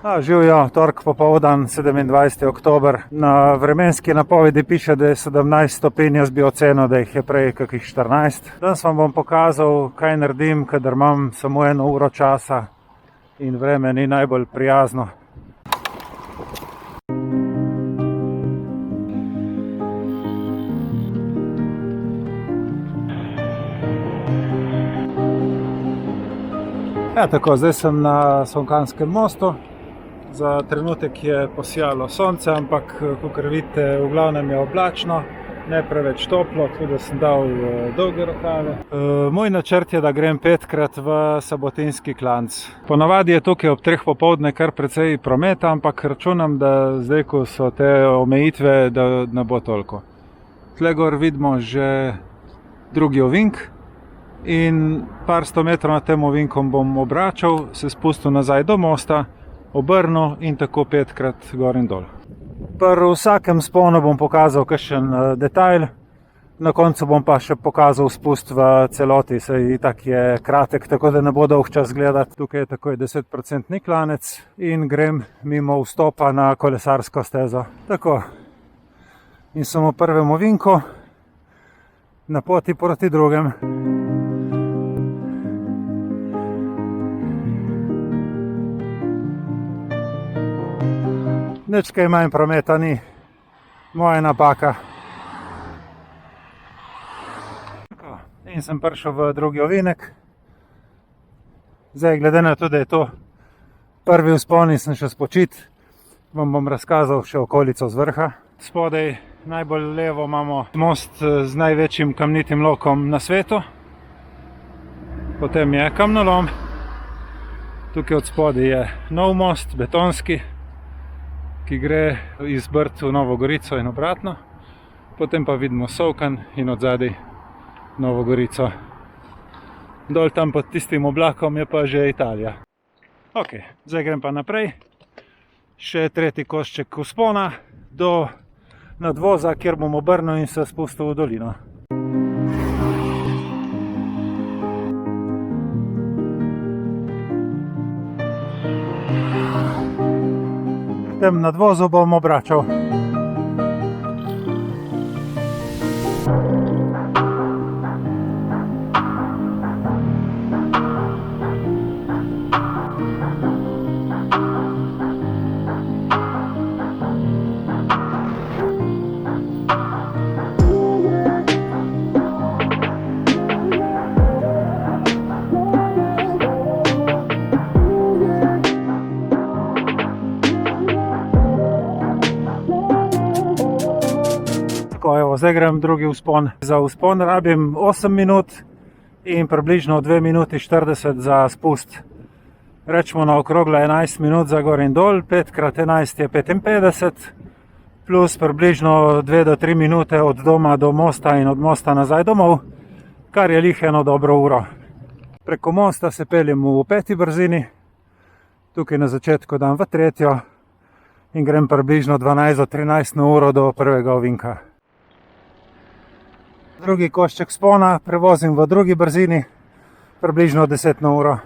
Živijo, torek popoldan, 27. oktober. Na vremenski napovedi piše, da je 17 stopinj, jaz bi ocenil, da jih je prej kakih 14. Danes vam bom pokazal, kaj naredim, kadar imam samo 1 uro časa in vreme ni najbolj prijazno. Tako, zdaj sem na Sonkanskem mostu. Za trenutek je posijalo sonce, ampak kakor vidite, v glavnem je oblačno, ne preveč toplo, tudi sem dal dolge rokave. Moj načrt je, da grem 5-krat v Sabotinski klanec. Ponavadi je tukaj ob 3 popoldne kar precej prometa, ampak računam, da zdaj, ko so te omejitve, da ne bo toliko. Tle gor vidimo že drugi ovink in par 100 metrov nad tem ovinkom bom obračal, se spustil nazaj do mosta, obrnil in tako 5-krat gor in dol. Pri vsakem sponu bom pokazal kakšen detajl, na koncu bom pa še pokazal spust v celoti, saj itak je kratek, tako da ne bo dolg čas gledati. Tukaj je takoj 10% klanec in grem mimo vstopa na kolesarsko stezo. Tako, in sem v prvem ovinku, na poti proti drugem. Nič kaj manj prometa ni, moja napaka. In sem prišel v drugi ovinek. Zdaj, glede na to, da je to prvi vzpon in sem še spočit, vam bom razkazal še okolico z vrha. Spodaj, najbolj levo, imamo most z največjim kamnitim lokom na svetu. Potem je kamnolom. Tukaj od spodaj je nov most, betonski, ki gre iz Brd v Novo Gorico in obratno. Potem pa vidimo Solkan in od zadaj Novo Gorico. Dol tam pod tistim oblakom je pa že Italija. Ok, zdaj grem pa naprej. Še tretji košček vzpona do nadvoza, kjer bom obrnil in se spustil v dolino. V tem nadvozu bom obračal. Zdaj grem drugi vzpon. Za vzpon rabim 8 minut in približno 2 minuti 40 za spust. Rečemo na okroglo 11 minut za gor in dol, 5x11 je 55, plus približno 2 do 3 minute od doma do mosta in od mosta nazaj domov, kar je lih eno dobro uro. Preko mosta se peljem v 5. brzini, tukaj na začetku dam v 3. in grem približno 12 do 13 na uro do prvega ovinka. Drugi košček spona prevozim v 2. brzini, približno 10 na uro.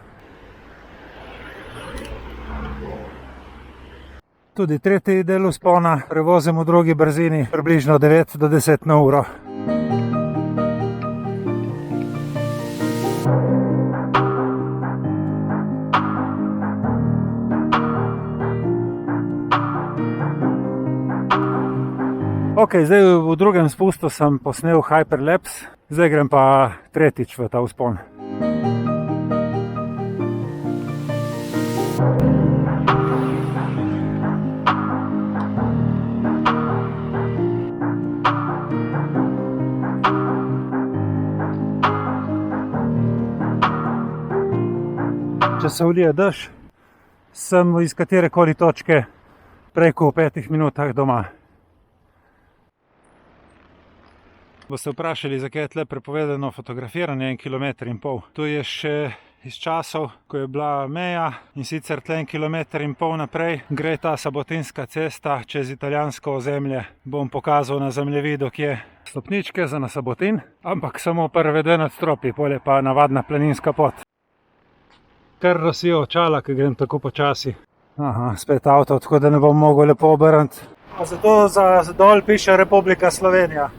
Tudi tretji del vzpona prevozim v 2. brzini, približno 9 do 10 na uro. Ok, zdaj v drugem spustu sem posnel hyperlapse, zdaj grem pa tretjič v ta vzpon. Če se ulije dež, sem iz katerekoli točke preko v 5 minutah doma. Boste vprašali, zakaj je tle prepovedano fotografiranje 1,5 km. To je še iz časov, ko je bila meja, in sicer tle 1,5 km naprej gre ta Sabotinska cesta čez italijansko ozemlje. Bom pokazal na zemljevidu, kje stopničke za na Sabotin, ampak samo prve 2 nadstropji, pol je pa navadna planinska pot. Kar rosijo očala, ker grem tako počasi. Aha, spet avto, tako da ne bom mogel lepo obrniti. Pa zato za dol piše Republika Slovenija.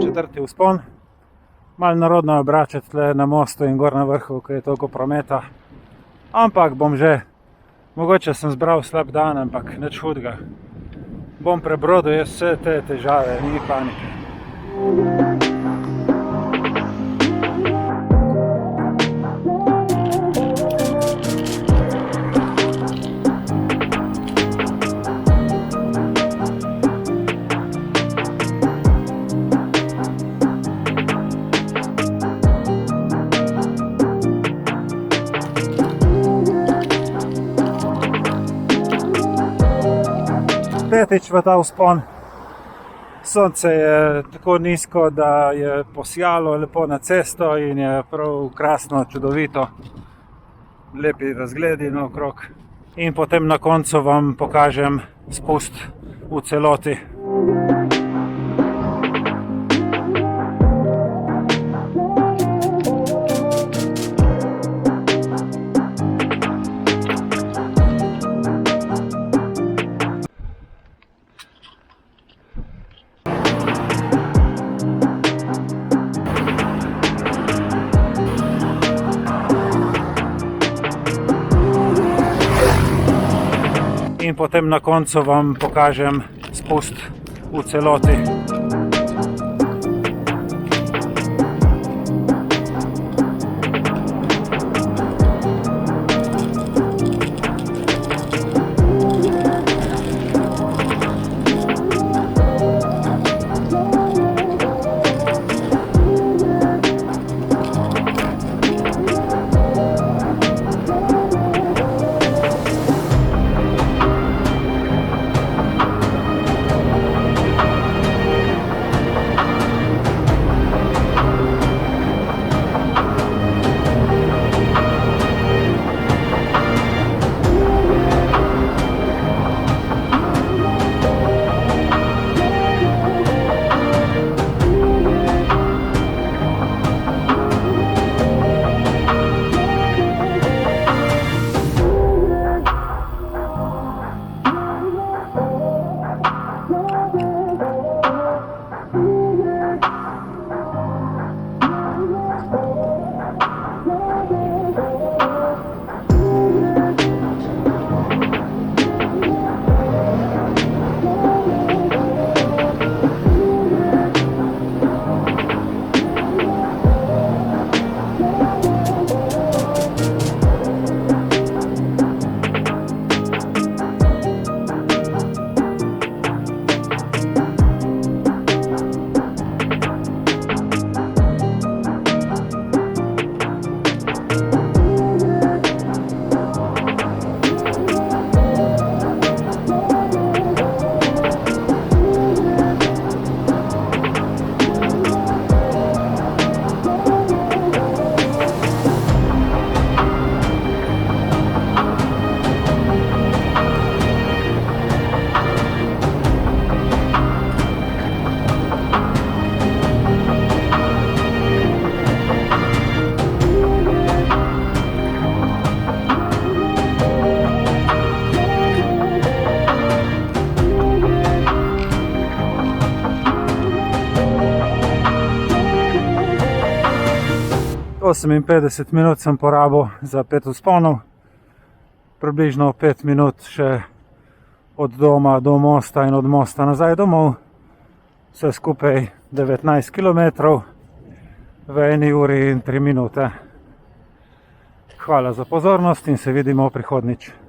Četrti vzpon. Malo narodno je obračati tle na mostu in gor na vrhu, ker je toliko prometa. Ampak bom že, mogoče sem zbral slab dan, ampak nič hudega. Bom prebrodil jaz vse te težave, ni panike. Petič v ta vzpon. Sonce je tako nizko, da je posijalo lepo na cesto in je prav krasno, čudovito. Lepi razgledi naokrog. In potem na koncu vam pokažem spust v celoti. In potem na koncu vam pokažem spust v celoti. Oseminpetdeset minut sem porabil za 5 vzponov, približno 5 minut še od doma do mosta in od mosta nazaj domov, vse skupaj 19 km v 1 uri in 3 minute. Hvala za pozornost in se vidimo prihodnjič.